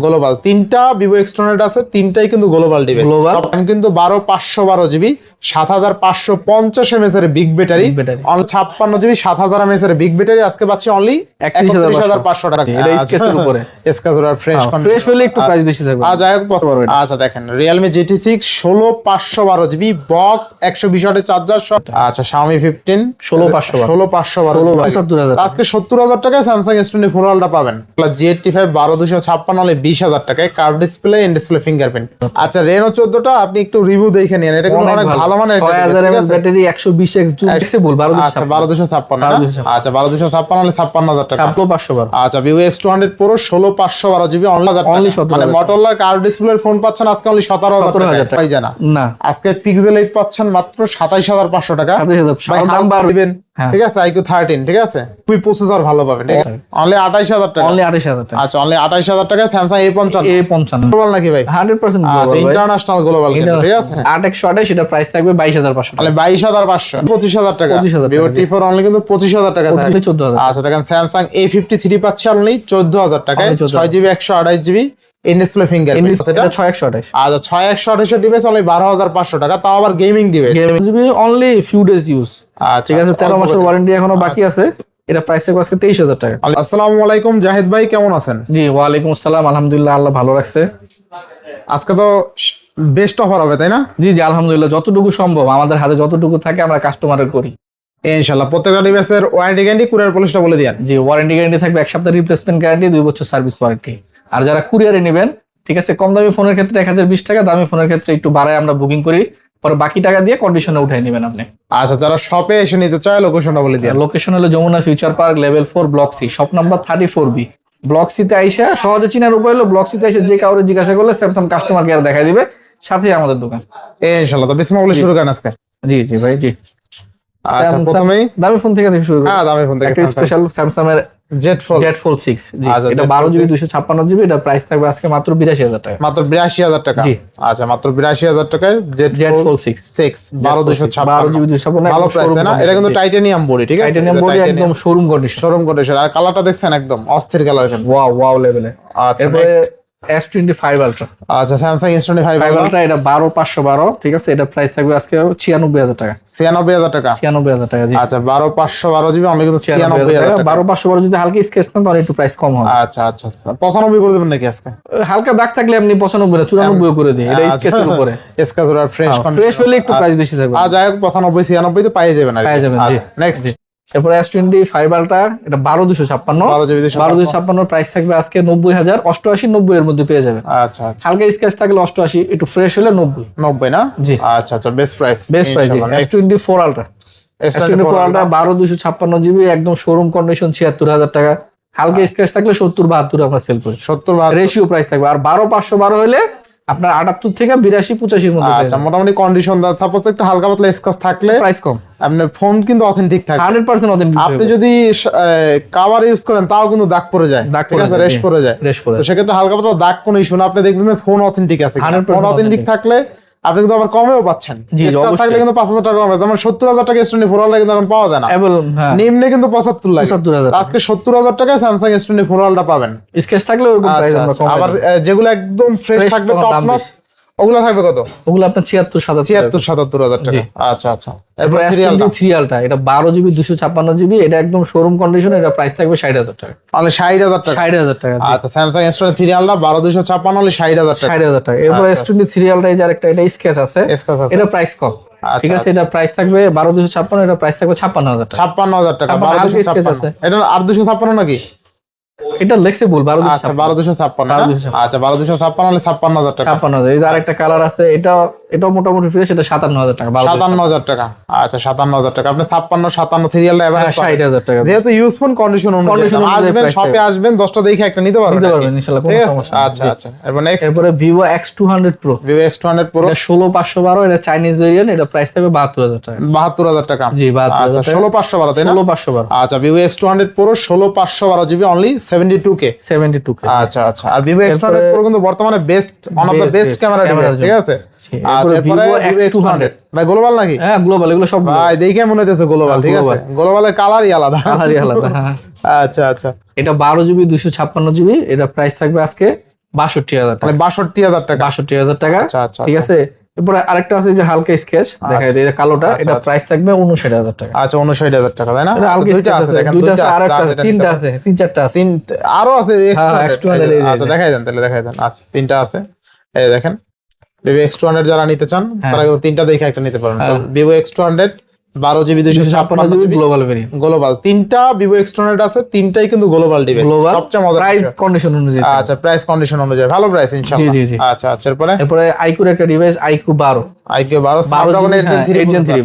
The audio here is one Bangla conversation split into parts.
গ্লোবাল তিনটা ভিভো এক্স200 আছে, তিনটাই কিন্তু গ্লোবাল ডিভাইস। গ্লোবাল কিন্তু 12512 জিবি 7550 এমএস এর বিগ ব্যাটারি, 56 জিবি 7000 এমএস এর বিগ ব্যাটারি আজকে পাচ্ছি অনলি 31500 টাকা। এটা স্কেচের উপরে, স্কেচের ফ্রেশ হলে একটু প্রাইস বেশি থাকবে। আচ্ছা দেখেন Realme GT6 16512 জিবি বক্স 120 ওয়াটের চার্জার সব। আচ্ছা Xiaomi 15 16512 আজকে 70000 টাকায় Samsung S24 Ultra পাবেন। G85 12256 হলে 20000 টাকায়, curve display, in display fingerprint. আচ্ছা Reno 14টা আপনি একটু রিভিউ দেখে নিন, এটা কিন্তু অনেক ভালো মানের 6000 mAh battery 120x zoom flexible 12256। আচ্ছা 12256 হলে 56000 টাকা, 56512। আচ্ছা Vivo X200 Pro 16512 GB only 17 মানে Motorola কার্ভ ডিসপ্লের ফোন পাচ্ছেন আজকে অনলি 17000 টাকা পাই জানা না। আজকে Pixel 8 পাচ্ছেন মাত্র 27500 টাকা। 27000 দাম বাড়বেন, ঠিক আছে। IQ 13 ঠিক আছে, খুবই প্রসেসর ভালো পাবেন, ঠিক আছে অনলি 28000 টাকা, অনলি 28000 টাকা। আচ্ছা অনলি 28000 টাকা Samsung A55 গ্লোবাল নাকি ভাই? 100% গ্লোবাল, আচ্ছা ইন্টারন্যাশনাল গ্লোবাল ঠিক আছে। 828 এটা প্রাইস থাকবে 22500 তাহলে 22500 25000 টাকা। Vivo T4 অনলি কিন্তু 25000 টাকা, 14000। আচ্ছা দেখেন Samsung A53 পাচ্ছি অনলি 14000 টাকায়, 6GB 128GB in display fingerprint, এটা 6128। আচ্ছা 6128 এর ডিভাইস অনলি 12500 টাকা, তাও আবার gaming device, only few days use. আচ্ছা ঠিক আছে 13 মাসের ওয়ারেন্টি এখনো বাকি আছে। এটা প্রাইস থাকবে আজকে 23000 টাকা। আসসালামু আলাইকুম জাহিদ ভাই, কেমন আছেন? জি ওয়ালাইকুম আসসালাম, আলহামদুলিল্লাহ আল্লাহ ভালো রাখছে। আজকে তো বেস্ট অফার হবে তাই না? জি জি আলহামদুলিল্লাহ, যতটুকু সম্ভব আমাদের হাতে যতটুকু থাকে আমরা কাস্টমারের করি ইনশাআল্লাহ। প্রত্যেকটা ডিভাইসের ওয়ারেন্টি গ্যারান্টি, কুরিয়ার পলিসিটা বলে দিয়েন। জি ওয়ারেন্টি গ্যারান্টি থাকবে 1 সপ্তাহ রিপ্লেসমেন্ট গ্যারান্টি, 2 বছর সার্ভিস ওয়ারেন্টি। আর যারা কুরিয়ারে নেবেন, ঠিক আছে, কম দামি ফোনের ক্ষেত্রে 1020 টাকা, দামি ফোনের ক্ষেত্রে একটু বাড়ায় আমরা বুকিং করি, পরে বাকি টাকা দিয়ে কন্ডিশনে উঠাই নেবেন আপনি। আচ্ছা যারা শপে এসে নিতে চায় লোকেশনটা বলে দিন। লোকেশন হলো Jamuna future park level 4 block C, shop number 34B। Block সিতে আইসা সহজে চিনার উপায় হলো ব্লক সিতে আইসা যে কাউরে জিজ্ঞাসা করলে স্যামসাং কাস্টমার কেয়ার দেখাই দিবে, সাথেই আমাদের দোকান ইনশাআল্লাহ। তো বিসমিল্লাহ বলে শুরু করেন আজকে। জি জি ভাই জি। আচ্ছা প্রথমেই দামি ফোন থেকে শুরু করি। হ্যাঁ দামি ফোন থেকে, একটা স্পেশাল স্যামসাং এর Z Fold 6। জি এটা 12GB 256GB, এটা প্রাইস থাকবে আজকে মাত্র 82000 টাকা, মাত্র 82000 টাকা। জি আচ্ছা মাত্র 82000 টাকায় Z Fold 6 12GB 256 ভালো প্রাইস না? এটা কিন্তু টাইটানিয়াম বডি, ঠিক আছে, টাইটানিয়াম বডি, একদম শোরুম কন্ডিশন। আর কালারটা দেখছেন একদম অস্থির কালার, ওয়াও লেভেলে। আচ্ছা এরপরে S25 Ultra। আচ্ছা Samsung S25 Ultra এটা 12512, ঠিক আছে, এটা প্রাইস থাকবে আজকে 96000 টাকা, 96000 টাকা, 96000 টাকা। জি আচ্ছা 12512 জিবি আমি কিন্তু 96000 টাকা। 12512 যদি হালকা স্কেচ নেন তাহলে একটু প্রাইস কম হবে। আচ্ছা 95 করে দেবেন নাকি আজকে? হালকা দাগ থাকলে এমনি 95 না 94 করে দিই, এটা স্কেচের উপরে। স্কেচের আর ফ্রেশ হলে একটু প্রাইস বেশি থাকবে। আজ 95 96 তো পাই যাবেন আর পাই যাবেন। জি নেক্সট এরপর S25 Ultra, এটা 12256 প্রাইস থাকবে আজকে 90000, 88 90 এর মধ্যে পেয়ে যাবেন। আচ্ছা হালকা স্কেচ থাকলে 88, একটু ফ্রেশ হলে 90 না? জি আচ্ছা best price. S24 Ultra 12256GB একদম শোরুম কন্ডিশন 76000 টাকা, হালকা স্কেচ থাকলে 70 72 আমরা সেল করি, 70 72 রেশিও প্রাইস থাকবে। আর 12512 হলে আপনার 78 থেকে 82 85 এর মধ্যে। আচ্ছা মোটামুটি কন্ডিশন দা, সাপোজ একটা হালকা পাতলা স্ক্র্যাচ থাকলে প্রাইস কম, আপনার ফোন কিন্তু অথেন্টিক থাকে 100% অথেন্টিক। আপনি যদি কভার ইউজ করেন তাও কিন্তু দাগ পড়ে যায়, ঠিক আছে, রেশ পড়ে যায়। তো সেক্ষেত্রে হালকা পাতলা দাগ কোনো ইস্যু না, আপনি দেখবেন ফোন অথেন্টিক আছে। ফোন অথেন্টিক থাকলে আপনি কিন্তু আবার কমেও পাচ্ছেন। জি অবশ্যই, থাকলে কিন্তু 5000 টাকা কমে, যেমন 70000 টাকা S24 Ultra কিন্তু এখন পাওয়া যায় না, নিম্নে কিন্তু 75 লাগে। আজকে 70000 টাকায় Samsung S24 Ultra পাবেন, স্কেচ থাকলে ওরকম প্রাইস আমরা কম। আবার যেগুলো একদম ফ্রেশ থাকবে টপ নচ, ওগুলা থাকবে কত? ওগুলো আপনার 77000 টাকা। আচ্ছা এরপর S23 Ultra, এটা 12GB 256GB, এটা একদম শোরুম কন্ডিশন, এটা প্রাইস থাকবে 60000 টাকা, মানে 60000 টাকা। 60000 টাকা। আচ্ছা Samsung S23 Ultra 12256 হলে 60000 টাকা, 60000 টাকা। এরপর S23 Ultra এই যে আরেকটা, এটা স্কেচ আছে, এটা প্রাইস কম, ঠিক আছে, এটা প্রাইস থাকবে 12256, এটা প্রাইস থাকবে 56000 টাকা, 56000 টাকা। 12256 এটা 8256 নাকি? এটা ফ্লেক্সিবল 12256। আচ্ছা 12256 হলে 56000 টাকা, 56000। এই যে আরেকটা কালার আছে, এটাও মোটামুটি ফ্রেশ, এটা 57000 টাকা, 57000 টাকা। আচ্ছা 57000 টাকা। আপনি 56 সিরিয়ালটা এভারেজ 60000 টাকা, যেহেতু ইউজফুল কন্ডিশন অনুযায়ী আসবেন, শপে আসবেন, 10টা দেখে একটা নিতে পারবেন ইনশাআল্লাহ, কোনো সমস্যা নেই। আচ্ছা এরপর নেক্সট এরপরে Vivo X200 Pro, এটা 16512, এটা চাইনিজ ভেরিয়েন্ট, এটা প্রাইস থাকবে 72000 টাকা, 72000 টাকা। জি 72000 টাকা। 16512 তাই না? 16512। আচ্ছা Vivo X200 Pro 16512 GB only 72K। আচ্ছা আর Vivo X200 Pro কিন্তু বর্তমানে best, one of the best camera device, ঠিক আছে। আচ্ছা এরপরে Vivo X200 ভাই গ্লোবাল নাকি? হ্যাঁ গ্লোবাল, এগুলো সব ভাই দেখে মনে হইতেছে গ্লোবাল, ঠিক আছে, গ্লোবালের কালারই আলাদা। হ্যাঁ আচ্ছা এটা 12GB 256GB, এটা প্রাইস থাকবে আজকে ৬২,০০০ টাকা, মানে ৬২,০০০ টাকা। ৬২,০০০ টাকা। আচ্ছা আচ্ছা ঠিক আছে, এরপরে আরেকটা আছে যে হালকা স্কেচ দেখাই দেয়, কালোটা, এটা প্রাইস থাকবে ৫৯,০০০ টাকা। আচ্ছা ৫৯,০০০ টাকা, তাই না? এটা হালকা স্কেচ আছে, দুইটা আছে, আরেকটা আছে, তিনটা আছে, তিন চারটা আছে, আরো আছে X200 আচ্ছা দেখাই দেন, তাহলে দেখাই দেন। আচ্ছা তিনটা আছে, এই দেখেন Vivo X200 যারা নিতে চান তারা তিনটা দেখে একটা নিতে পারেন। Vivo X200 12GB 256GB global variant, global, তিনটা Vivo X200 আছে, তিনটাই কিন্তু গ্লোবাল ডিভাইস। সবচেয়ে মজার প্রাইস কন্ডিশন অনুযায়ী। আচ্ছা প্রাইস কন্ডিশন অনুযায়ী ভালো প্রাইস ইনশাআল্লাহ। জি জি জি। আচ্ছা আচ্ছা, এরপরে আইকুর একটা device IQ 12 Snapdragon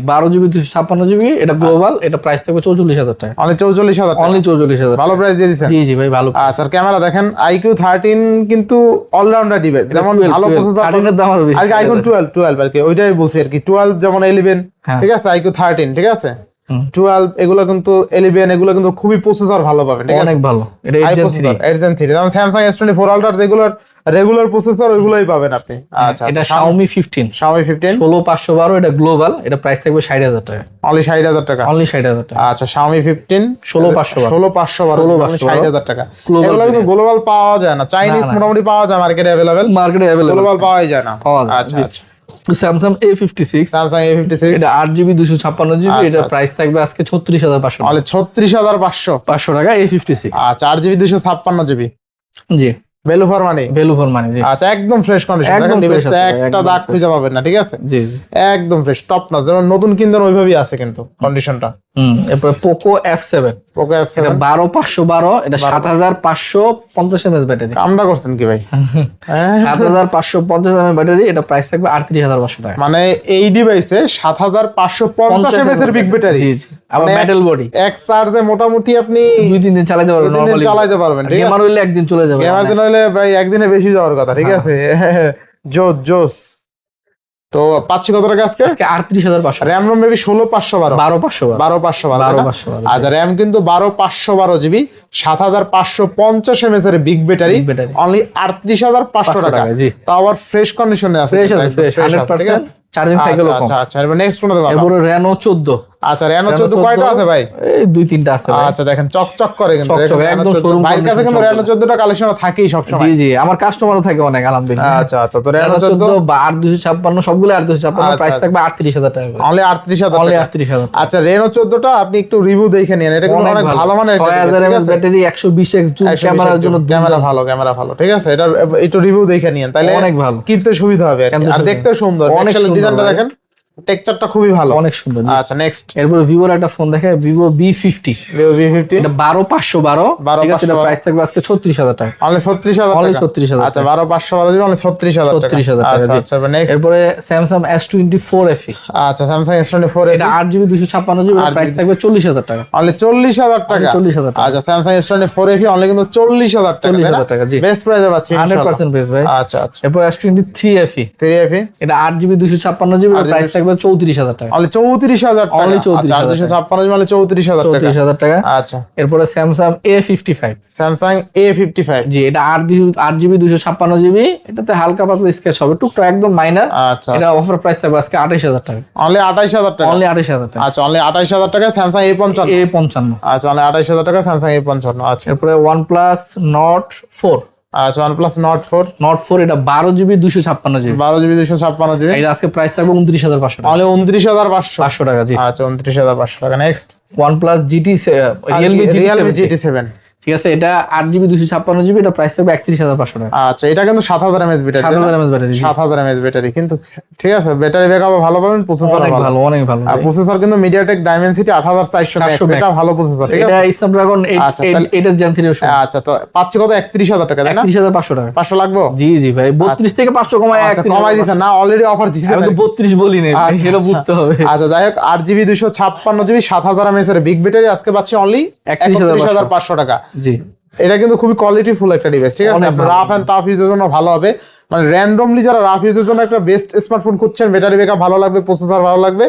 12GB 256GB, এটা গ্লোবাল, এটা প্রাইস থাকবে 44,০০০ টাকা। অনলি 44,০০০ টাকা, অনলি 44,০০০। ভালো প্রাইস দিয়ে দিয়েছেন। জি জি ভাই ভালো। আচ্ছা ক্যামেরা দেখেন, IQ 13 কিন্তু অলরাউন্ডার ডিভাইস, যেমন ভালো প্রসেসর। 13 এর দাম আরো বেশি, আর আইফোন 12 আর কি, ওইটাই বলছি আর কি। 12 যেমন 11, ঠিক আছে, IQ 13, ঠিক আছে, 12 এগুলো কিন্তু 11 এগুলো কিন্তু খুবই প্রসেসর ভালো পাবেন, ঠিক আছে, অনেক ভালো। এটা Gen 3 যেমন Samsung S24 Ultra যেগুলোর রেগুলার প্রসেসর ওইগুলোই পাবেন আপনি। আচ্ছা এটা Xiaomi 15 16512, এটা গ্লোবাল, এটা প্রাইস থাকবে 60,০০০ টাকা, অনলি 60,০০০ টাকা, অনলি 60,০০০ টাকা। আচ্ছা Xiaomi 15 16512 60,০০০ টাকা। এগুলো কিন্তু গ্লোবাল পাওয়া যায় না, চাইনিজ মোটামুটি পাওয়া যায় মার্কেটে अवेलेबल, গ্লোবাল পাওয়া যায় না। আচ্ছা আচ্ছা, Samsung A56, Samsung A56 এটা 8GB 256GB, এটা প্রাইস থাকবে আজকে 36,500, অনলি 36,500 টাকা A56। আচ্ছা 8GB 256GB, জি value for money, value for money. জি আচ্ছা একদম ফ্রেশ কন্ডিশন, একদম দেখেন fresh ডিভাইসটা আছে, একটা একদম দাগ খুঁজে পাবেন না, ঠিক আছে, জি জি একদম ফ্রেশ টপ নচ, যেমন নতুন কিনতেন ওইভাবেই আছে কিন্তু কন্ডিশনটা। এরপর Poco F7, Poco F7 এটা 12512, এটা 7550 mAh ব্যাটারি। কামটা করছেন কি ভাই? 7550 mAh ব্যাটারি, এটা প্রাইস থাকবে 38,500 টাকা। মানে এই ডিভাইসে 7550 mAh এর বিগ ব্যাটারি, জি জি, আবার মেটাল বডি, এক চার্জে মোটামুটি আপনি 2-3 দিন চালাতে পারবেন, নরমালি চালাতে পারবেন, ঠিক আছে। গেমার হইলে একদিন চলে যাবে, গেমার দিন হইলে ভাই একদিনে বেশি যাওয়ার কথা, ঠিক আছে। জোস তো পাচ্ছি কত টাকা আজকে? 38,500। RAM ROM maybe 16512 12512। আচ্ছা র‍্যাম কিন্তু 12512GB 7550 mAh এর বিগ ব্যাটারি, অনলি 38,500 টাকা। জি, তাও আবার ফ্রেশ কন্ডিশনে আছে, ফ্রেশ 100% চার্জিং সাইকেলও কম। আচ্ছা আচ্ছা, এবার নেক্সট কোনটা দেব? এরপর Reno 14। আচ্ছা Reno 14 কয়টা আছে ভাই? এই 2-3টা আছে ভাই। আচ্ছা দেখেন চকচক করে কিন্তু, চকচক একদম শোরুম ভাইয়ের কাছে কিন্তু Reno 14 টা কালেকশন থাকেই সব সময়। জি জি, আমার কাস্টমারও থাকে অনেক, আলহামদুলিল্লাহ। আচ্ছা আচ্ছা, তো Reno 14 বা 8256 সবগুলো 8256, প্রাইস থাকবে 38,000 টাকা, অনলি 38,000 অনলি টাকা। 38,000। আচ্ছা Reno 14 টা আপনি একটু রিভিউ দেখে নিন, এটা কিন্তু অনেক ভালো মানের, 6000 mAh ব্যাটারি, 120x জুম ক্যামেরার জন্য, ক্যামেরা ভালো, ঠিক আছে, এটা একটু রিভিউ দেখে নিন, তাহলে অনেক ভালো, কিনতে সুবিধা হবে আর দেখতে সুন্দর, অনেক সুন্দর ডিজাইনটা দেখেন, টেক্সচারটা খুবই ভালো, অনেক সুন্দর। আচ্ছা নেক্সট, এরপর ভিভোর একটা ফোন দেখে, Vivo V50, এটা 12512, ঠিক আছে, এটা প্রাইস থাকবে আজকে 36,000 টাকা, অনলি 36,000 অনলি 36,000। আচ্ছা 12512 অনলি 36,000 টাকা, 36,000 টাকা। আচ্ছা নেক্সট, এরপরে Samsung S24 FE, আচ্ছা Samsung S24 এটা 8GB 256GB, প্রাইস থাকবে 40,000 টাকা, অনলি 40,000 টাকা, 40,000 টাকা। আচ্ছা Samsung S24 FE অনলি কিন্তু 40,000 টাকা, 40,000 টাকা। জি, বেস্ট প্রাইসে পাচ্ছি 100% বেস্ট ভাই। আচ্ছা আচ্ছা, এরপর S23 FE, এটা 8GB 256GB, প্রাইস থাকবে 34,000 টাকা, অনলি 34,000 টাকা, অনলি 34,000 256 মানে 34,000 টাকা, 34,000 টাকা। আচ্ছা এরপরে Samsung A55, Samsung A55, জি, এটা 8GB 256GB, এটাতে হালকা পাতলা স্কেচ হবে, টুকটাক একদম মাইনার। আচ্ছা, এটা অফার প্রাইস থাকবে আজকে 28,000 টাকা, অনলি 28,000 টাকা, অনলি 28,000 টাকা। আচ্ছা অনলি 28,000 টাকা Samsung A55, আচ্ছা অনলি 28,000 টাকা Samsung A55। আচ্ছা এরপরে OnePlus Nord 4, আচ্ছা OnePlus Nord 4, এটা 12GB 256GB, 12GB 256GB, এটা আজকে প্রাইস থাকবে 29,500 টাকা, অনলি 29,500 টাকা। জি, আচ্ছা 29,500 টাকা। নেক্সট OnePlus Realme GT7, ঠিক আছে, এটা 8GB 256GB, এটা প্রাইস থাকবে 31,500 টাকা। আচ্ছা এটা কিন্তু 7000 mAh battery, 7000 mAh battery, 7000 mAh battery, কিন্তু ঠিক আছে ব্যাটারি ব্যাকআপ ভালো পাবেন, প্রসেসর অনেক ভালো, অনেক ভালো। আর প্রসেসর কিন্তু MediaTek Dimensity 8400 Max, এটা ভালো প্রসেসর, ঠিক আছে, এটা Snapdragon 8 Gen 3 এর সঙ্গে। আচ্ছা তো পাচ্ছি কত? 31,000 টাকা, তাই না? 31,500 টাকা। 500 লাগবে? জি জি ভাই, 32 থেকে 500 কমায়, আচ্ছা কমাই দিছেন না, অলরেডি অফার দিছেন, আমি তো 32 বলি না, এটা বুঝতে হবে। আচ্ছা যাই হোক 8GB 256GB 7000 mAh এর বিগ ব্যাটারি আজকে পাচ্ছি অনলি 31,500 টাকা। জি, এটা কিন্তু খুবই কোয়ালিটি ফুল একটা ডিভাইস, ঠিক আছে, রাফ এন্ড টাফ ইউজের জন্য ভালো হবে, মানে র্যান্ডমলি যারা রাফ ইউজের জন্য একটা বেস্ট স্মার্টফোন খুঁজছেন, ব্যাটারি ব্যাকআপ ভালো লাগবে, প্রসেসর ভালো লাগবে,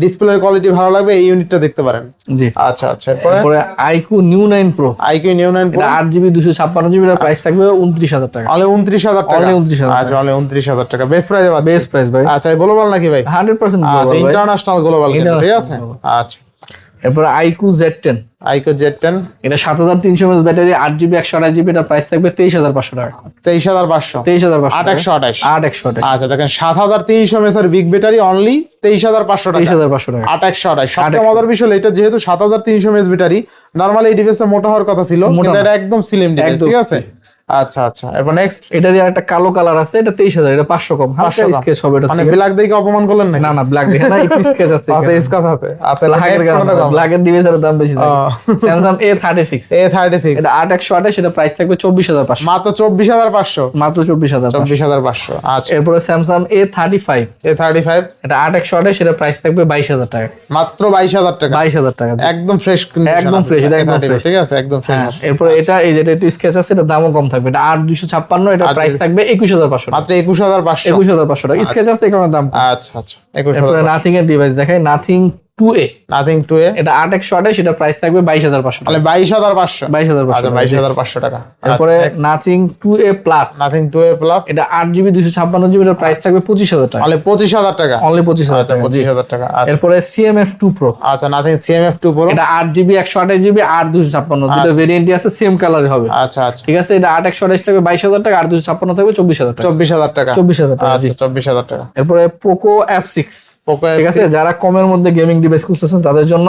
ডিসপ্লের কোয়ালিটি ভালো লাগবে, এই ইউনিটটা দেখতে পারেন। জি, আচ্ছা আচ্ছা, এরপরে IQ New 9 Pro, IQ New 9 Pro, এটা 8GB 256GB, এর প্রাইস থাকবে 29,000 টাকা, অনলি 29,000 টাকা, অনলি 29,000 আচ্ছা অনলি 29,000 টাকা, বেস্ট প্রাইসে পাচ্ছেন, বেস্ট প্রাইস ভাই। আচ্ছা গ্লোবাল নাকি ভাই? 100% আচ্ছা গ্লোবাল ভাই, ইন্টারন্যাশনাল গ্লোবাল, ঠিক আছে। আচ্ছা এরপরে আইকিউ Z10, আইকো Z10 এটা 7300 mAh ব্যাটারি, 8GB 128GB, এটা প্রাইস থাকবে 23500 টাকা। 23500 23500 8128 8128 আচ্ছা দেখেন 7300 mAh বিগ ব্যাটারি অনলি 23500 টাকা 23500 টাকা। 8128 সবচেয়ে মজার বিষয় হলো এটা যেহেতু 7300 mAh ব্যাটারি, নরমালি এই ডিভাইসটা মোটা হওয়ার কথা ছিল, কিন্তু এটা একদম স্লিম ডিভাইস, ঠিক আছে। আচ্ছা আচ্ছা, এরপর নেক্সট এটা দিয়ে একটা কালো কালার আছে, এটা 23000, এটা 500 কম, হালকা 500 কম। স্কেচ হবে এটা। মানে ব্ল্যাক দেখে অপমান করলেন নাকি? না না, ব্ল্যাক দেখে না, একটু স্কেচ আছে। আচ্ছা স্কাচ আছে, আচ্ছা ব্ল্যাকের ডিভাইসের দাম বেশি থাকে। Samsung A36, A36 এটা 8128, এটা প্রাইস থাকবে 24500, মাত্র 24500 মাত্র 24500। 24500 আচ্ছা। এরপরে Samsung A35, A35 এটা 8128, এটা প্রাইস থাকবে 22000 টাকা, মাত্র 22000 টাকা 22000 টাকা। একদম ফ্রেশ, একদম ফ্রেশ, এটা একদম ফ্রেশ, ঠিক আছে, একদম হ্যাঁ। ফ্রেশ। এরপরে এটা এই যেটা একটু স্কেচ আছে, এটা দামও কম থাকবে, এটা 8256, এটা প্রাইস থাকবে 21500 টাকা, মাত্র 21500 21500 টাকা। স্কেচ আছে, এই কারণে দাম কম। আচ্ছা আচ্ছা 21000। এরপরে নাথিং এর ডিভাইস দেখাই, নাথিং 2A, নাথিং 2A এটা 8128, এটা প্রাইস থাকবে 22500 টাকা, মানে 22500 22500 আচ্ছা 22500 টাকা। এরপরে nothing 2A plus, nothing 2A plus এটা 8GB 256GB, এটা প্রাইস থাকবে 25000 টাকা, মানে 25000 টাকা, অনলি 25000 টাকা। 25000 টাকা আচ্ছা। এরপরে CMF2 Pro, আচ্ছা নাথিং CMF2 Pro এটা 8GB 128GB 8256, দুটো ভেরিয়েন্টই আছে, সেম কালারে হবে। আচ্ছা আচ্ছা ঠিক আছে, এটা 8128 থাকবে 22000 টাকা, 8256 থাকবে 24000 টাকা, 24000 টাকা 24000 টাকা। আচ্ছা 24000 টাকা। এরপরে পোকো F6, পোকো ঠিক আছে, যারা কমের মধ্যে গেমিং ডিভাইস খুঁজতেছেন তাদের জন্য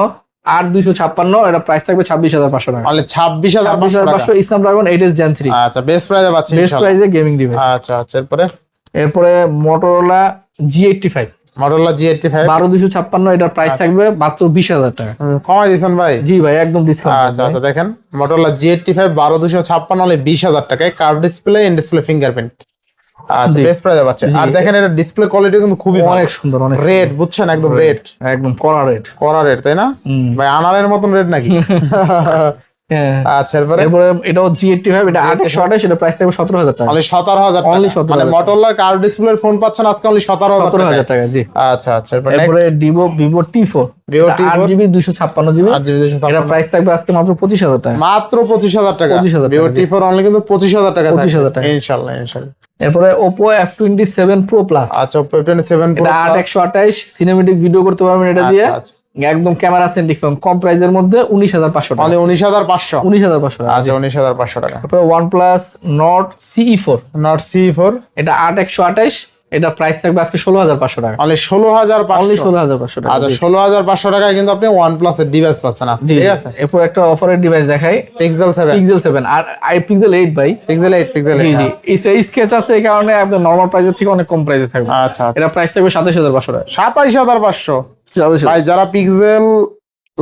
8256, এটা প্রাইস থাকবে 26500 টাকা, মানে 26500 টাকা। 26500 স্ন্যাপড্রাগন 8s Gen 3, আচ্ছা বেস্ট প্রাইসে পাচ্ছি বেস্ট ইনশাআল্লাহ। প্রাইসে গেমিং ডিভাইস। আচ্ছা আচ্ছা এরপরে মোটরোলা G85, মডেলা G85 12256, এটার প্রাইস থাকবে মাত্র 20000 টাকা। কমাই দিছেন ভাই? জি ভাই, একদম ডিসকাউন্ট। আচ্ছা আচ্ছা দেখেন মডেলা G85 12256 হলে 20000 টাকায়, curve display, in display fingerprint. আচ্ছা জি। বেস্ট প্রাইসে পাচ্ছেন। জি। আর দেখেন এটা ডিসপ্লে কোয়ালিটি কিন্তু খুবই অনেক সুন্দর, অনেক রেড, বুঝছেন, একদম রেড, একদম কড়া রেড। কড়া রেড, তাই না ভাই? আনারের মতন রেড নাকি? আচ্ছা এরপরে এরপরে এটাও G85, এটা 8128, এটা প্রাইস থাকবে 17000 টাকা, অনলি 17000 টাকা, Only 17,000 মানে মডেলার কার্ভ ডিসপ্লের ফোন পাচ্ছেন আজকে অনলি 17000 17000 টাকা। জি। আচ্ছা আচ্ছা এরপর এরপরে Vivo T4, Vivo T4 8GB 256GB, এটা প্রাইস থাকবে আজকে মাত্র 25000 টাকা, মাত্র 25000 টাকা। 25000 Vivo টাকা, জি। T4 অনলি কিন্তু 25000 টাকা, 25000 টাকা। ইনশাআল্লাহ ইনশাআল্লাহ। এরপরে Oppo F27 Pro Plus, আচ্ছা Oppo F27 Pro এটা 8128, সিনেমেটিক ভিডিও করতে পারবেন এটা দিয়ে, আচ্ছা, একদম ক্যামেরা সেন্ট্রিক ফোন, কম প্রাইসের মধ্যে 19500 টাকা, অনলি 19500 19500 টাকা। আচ্ছা 19500 টাকা। তারপরে OnePlus Nord CE4, not C4 এটা 8128, এটা প্রাইস থাকবে আজকে 16500 টাকা, অনলি 16500 অনলি 16500 টাকা। আচ্ছা 16500 টাকায় কিন্তু আপনি OnePlus এর ডিভাইস পাচ্ছেন আজকে, জি, ঠিক জি। আছে। এরপর একটা অফারের ডিভাইস দেখাই, Pixel 7 Pixel 7 আর Pixel 8 ভাই। Pixel 8 জি জি, এই স্কেচ আছে, এই কারণে আপনার নরমাল প্রাইসের থেকে অনেক কম প্রাইসে থাকবে। আচ্ছা আচ্ছা এটা প্রাইস থাকবে 27500 টাকা, 27500 ভাই। যারা পিক্সেল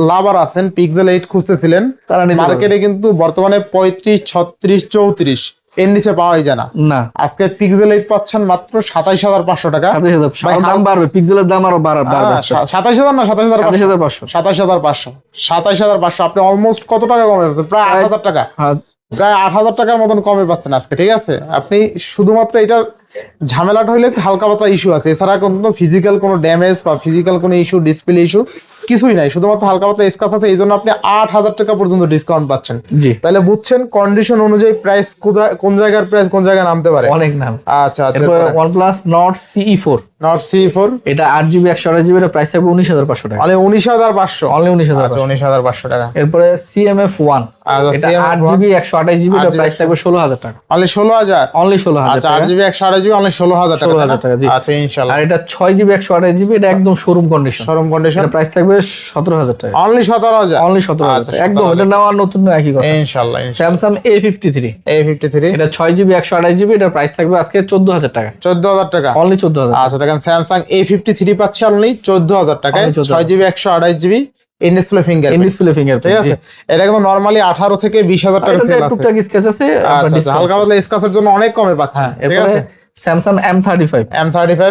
লাভার আছেন, Pixel 8 খুঁজতেছিলেন, তারা নিতে মার্কেটে কিন্তু বর্তমানে 35 36 34 এর নিচে পাওয়াই যায় না। না, আজকে Pixel 8 পাচ্ছেন মাত্র 27500 টাকা। 27000 দাম বাড়বে, পিক্সেলের দাম আরো বাড়বে আস্তে আস্তে। 27000 না 27500 27500 27500 27500 আপনি অলমোস্ট কত টাকা কমে পাচ্ছেন? প্রায় 8000 টাকা, হ্যাঁ, প্রায় 8000 টাকার মতন কমে পাচ্ছেন আজকে, ঠিক আছে। আপনি শুধুমাত্র এটার ঝামেলাটা হইলে হালকা পাতলা ইস্যু আছে, এছাড়া কোনো ফিজিক্যাল কোনো ড্যামেজ বা ফিজিক্যাল কোনো ইস্যু, ডিসপ্লে ইস্যু কিছুই নাই, শুধুমাত্র হালকা পাতলা স্ক্র্যাচ আছে। এই জন্য আপনি 8000 টাকা পর্যন্ত ডিসকাউন্ট পাচ্ছেন। জি, তাহলে বুঝছেন কন্ডিশন অনুযায়ী প্রাইস কোন জায়গার প্রাইস কোন জায়গায় নামতে পারে। অনেক নাম। আচ্ছা আচ্ছা এরপর OnePlus Nord CE4, not C4, এটা 8GB 128GB, এটা প্রাইস থাকবে 19500 টাকা, মানে 19500, অনলি আচ্ছা 19500। 19500 টাকা। এরপরে CMF1, এটা 8GB 128GB, এটা প্রাইস থাকবে 16000 টাকা, অনলি 16000, অনলি 16000 আচ্ছা টাকা। 8GB 128GB অনলি 16000 টাকা, 16000 টাকা, জি। আচ্ছা ইনশাআল্লাহ। আর এটা 6GB 128GB, এটা একদম শোরুম কন্ডিশন, শোরুম কন্ডিশন, এটা প্রাইস থাকবে 17000 টাকা, অনলি 17000, অনলি 17000 আচ্ছা, টাকা, একদম। এটা নেওয়ার নতুন না, একই কথা। ইনশাআল্লাহ। Samsung A53, A53 এটা 6GB 128GB, এটা প্রাইস থাকবে আজকে 14000 টাকা, 14000 টাকা, অনলি 14000 আচ্ছা দেখেন Samsung A53 পাচ্ছে অনলি 14000 টাকায়, Only 14,000 6GB 128GB in display in fingerprint, display ঠিক ফিঙ্গারপ্রিন্ট। আছে। এটা কিন্তু নরমালি 18 থেকে 20000 টাকা এটা সেল আছে। টুকটাক স্কেচ আছে, আচ্ছা আচ্ছা, হালকা পাতলা স্ক্র্যাচের জন্য অনেক কমে পাচ্ছেন, হ্যাঁ। ঠিক এরপরে আছে। Samsung M35, M35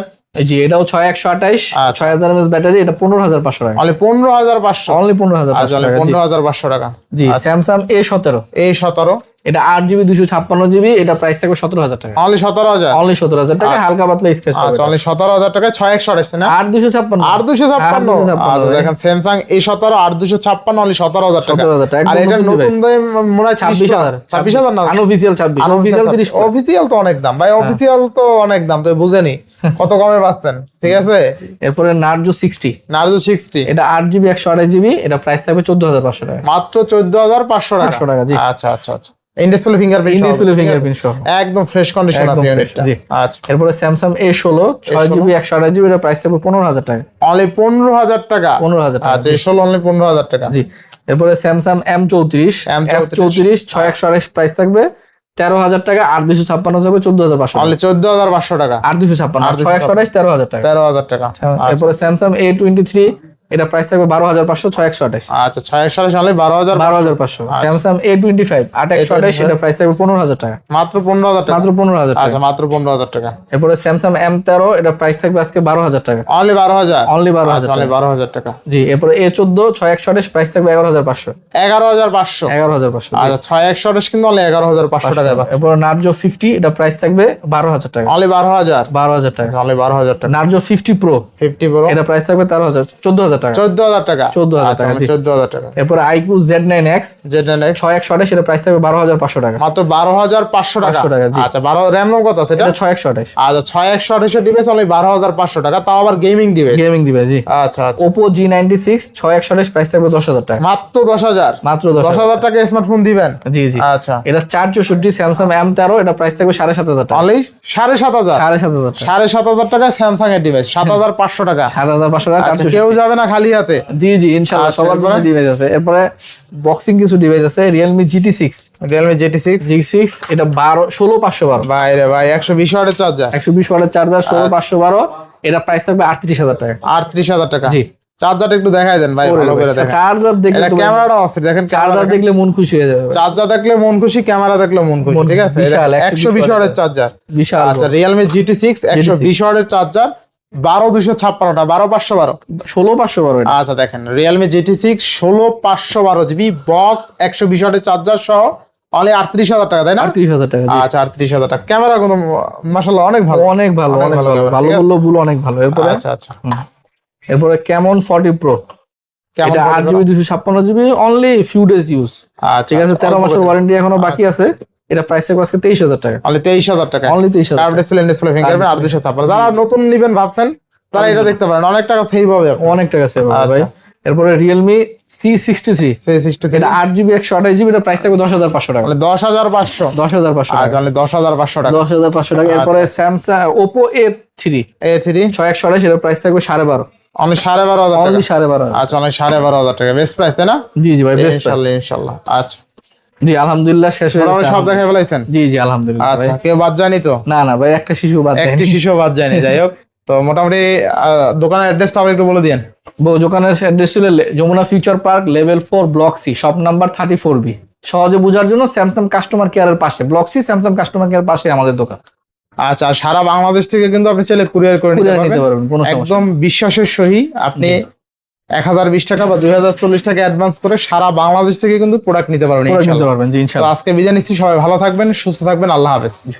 জি, এটাও 6128, আচ্ছা। 6000 mAh ব্যাটারি, এটা 15500 টাকা, অনলি 15500, অনলি আচ্ছা 15500 টাকা, জি। 15500 টাকা। জি, Samsung A17, A17 এটা 8GB 256GB, এটা প্রাইস থাকবে 17,000 টাকা। অনলি 17,000, অনলি 17,000 টাকা, হালকা পাতলা স্কেচ হবে। আচ্ছা অনলি 17,000 টাকা 6 না 8256, 8256। আচ্ছা দেখেন স্যামসাং A17 8256 অনলি 17,000 টাকা। 17,000 টাকা, আর এটা নতুন দাম মনে হয় 26,000, 26,000 না, আনঅফিশিয়াল 26, অফিশিয়াল 30। অফিশিয়াল তো অনেক দাম ভাই, অফিশিয়াল তো অনেক দাম, তো বুঝেনি কত কমে পাচ্ছেন, ঠিক আছে। এরপরে নার্জো 60, নার্জো 60, এটা 8GB 128GB, এটা প্রাইস থাকবে 14,500 টাকা। মাত্র 14,500 টাকা। 500 টাকা, জি। আচ্ছা আচ্ছা আচ্ছা, in display fingerprint, in display fingerprint সহ একদম ফ্রেশ কন্ডিশন আছে ইউনিটটা। জি। আচ্ছা এরপরে স্যামসাং A16 6GB 128GB, এটা প্রাইস থাকবে 15,000 টাকা। অনলি 15,000 টাকা। 15,000 টাকা, আচ্ছা A16 অনলি 15,000 টাকা। জি। এরপরে স্যামসাং M34 F34 6/128, প্রাইস থাকবে 13,000 টাকা। 8/256 যাবে 14,500 অনলি 14,500 টাকা। 8/256 6/128 13,000 টাকা। 13,000 টাকা। এরপরে স্যামসাং A23, এটা প্রাইস থাকবে 12,500 6/128। আচ্ছা 6 অনলি 12,000। 12,500। স্যামসাং A25 8/128, এটা প্রাইস থাকবে 15,000 টাকা। মাত্র 15,000 টাকা। মাত্র 15,000 টাকা। আচ্ছা মাত্র 15,000 টাকা। এরপরে স্যামসাং M13, এটা প্রাইস থাকবে আজকে 12,000 টাকা। অনলি 12,000। অনলি 12,000 অনলি টাকা। 12,000 টাকা। জি। এরপরে A14 6/128, প্রাইস থাকবে 11,500। 11,500। 11,500। আচ্ছা 6 কিন্তু অনলি 11,500 টাকা পাচ্ছেন। এরপর নার্জো 50, এটা প্রাইস থাকবে 12,000 টাকা। অনলি 12,000। 12,000 টাকা। অনলি 12,000 টাকা। নার্জো 50 প্রো, 50 প্রো, এটা প্রাইস থাকবে 14,000 টাকা। 14,000 টাকা। 14,000 টাকা, জি। 14,000 টাকা। এরপর আইকিউ Z9X যেটা নেক্সট 6/128, এটা প্রাইস থাকবে 12,500 টাকা। মাত্র 12,500 টাকা। 500 টাকা, জি। আচ্ছা 12 র‍্যাম রম কত আছে এটা? এটা 6/128 আচ্ছা 6/128 ডিভাইস অনলি 12,500 টাকা, তাও আবার গেমিং ডিভাইস। গেমিং ডিভাইস, জি। আচ্ছা আচ্ছা Oppo G96 6/128, প্রাইস থাকবে 10,000 টাকা। মাত্র 10,000। মাত্র 10,000 টাকা স্মার্টফোন দিবেন? জি জি। আচ্ছা এটা 464 স্যামসাং M13, এটা প্রাইস থাকবে 7,500 টাকা। অনলি 7,500। 7,500 টাকা। 7,500 টাকা স্যামসাং এর ডিভাইস, 7,500 টাকা। 7,500 টাকা। আচ্ছা 464, কেউ যাবে না খালি হাতে। জি জি ইনশাআল্লাহ, আচ্ছা, সবার জন্য এরপরে? ডিভাইস আছে। এরপরে বক্সিং কিছু ডিভাইস আছে। Realme GT6 Realme GT6, এটা 16,512, বাইরে ভাই 120 ওয়াটের চার্জার, 120 ওয়াটের চার্জার, 16,512, এটা প্রাইস থাকবে 38,000 টাকা। 38,000 টাকা। জি। চার্জারটা একটু দেখাই দেন ভাই, ভালো করে দেখেন। চার্জার দেখলে এটা তো ক্যামেরাটা অস্থির, দেখেন চার্জার দেখলে মন খুশি হয়ে যাবে। চার্জার দেখলে মন খুশি, ক্যামেরা দেখলে মন খুশি, ঠিক আছে। বিশাল, 120 ওয়াটের চার্জার, বিশাল। আচ্ছা Realme GT6 120 ওয়াটের চার্জার, 12,256টা, 12,512। 16,512 এটা। আচ্ছা দেখেন Realme GT6 16,512 জিবি বক্স, 120 ওয়াটের চার্জার সহ অনলি 38,000 টাকা, তাই না? 38,000 টাকা, জি। আচ্ছা 38,000 টাকা। ক্যামেরা কোনো মাশাআল্লাহ অনেক ভালো, অনেক ভালো, অনেক অনেক ভালো ভালো, ক্যামেরা, ভালো ঠিক আছে? বললো ভুল, অনেক ভালো। এরপরে আচ্ছা আচ্ছা এরপরে Camon 40 Pro, কেমন এটা 8GB 256GB, only few days use, ঠিক আছে। 13 মাসের ওয়ারেন্টি এখনো বাকি আছে। এটা প্রাইস থাকবে আজকে 23,000 টাকা। অনলি 23,000 টাকা। Only 23,000 curve display fingerprint 8,256। যারা নতুন নেবেন ভাবছেন তারা এটা দেখতে পারেন, অনেক টাকা সেভ হবে আপনার। অনেক টাকা সেভ হবে ভাই। এরপরে Realme C63, এটা 8GB 128GB, এটা প্রাইস থাকবে 10,500 টাকা। 10,500। 10,500 টাকা। 10,500 টাকা। 10,500 টাকা। এরপরে Samsung Oppo A3 A3 6/128, এটা প্রাইস থাকবে 12,500। অনলি 12,500 টাকা। অনলি 12,500। আচ্ছা অনলি 12,500 টাকা, বেস্ট প্রাইস তাই না? জি জি ভাই, বেস্ট প্রাইস। ইনশাআল্লাহ ইনশাআল্লাহ। আচ্ছা জি আলহামদুলিল্লাহ, শেষ হয়ে মোটামুটি গেছে। সব দেখে ফেলাইছেন? জি জি আলহামদুলিল্লাহ ভাই। আচ্ছা কেউ বাদ যায়নি তো? না না ভাই, একটা শিশু বাদ একটি দেয়নি। শিশু বাদ যায়নি, যাই হোক। তো মোটামুটি দোকানের অ্যাড্রেসটা আপনি একটু বলে দিন। দোকানের অ্যাড্রেস ছিল Jamuna future park, level 4, block C, shop number 34B। সহজে বোঝার জন্য স্যামসাং কাস্টমার কেয়ারের পাশে, block C Samsung customer care পাশে আমাদের দোকান। আচ্ছা আর সারা বাংলাদেশ থেকে কিন্তু আপনি চাইলে কুরিয়ার করে নিতে নিতে পারবেন, পারবেন, কোনো সমস্যা একদম বিশ্বাসের সহিত। আপনি 1,020 টাকা বা 2,040 টাকা অ্যাডভান্স করে সারা বাংলাদেশ থেকে কিন্তু প্রোডাক্ট নিতে পারবেন নিতে ইনশাআল্লাহ। পারবেন। জি তো ইনশাআল্লাহ। আজকে বিদায় নিচ্ছি, সবাই ভালো থাকবেন, সুস্থ থাকবেন, আল্লাহ হাফেজ।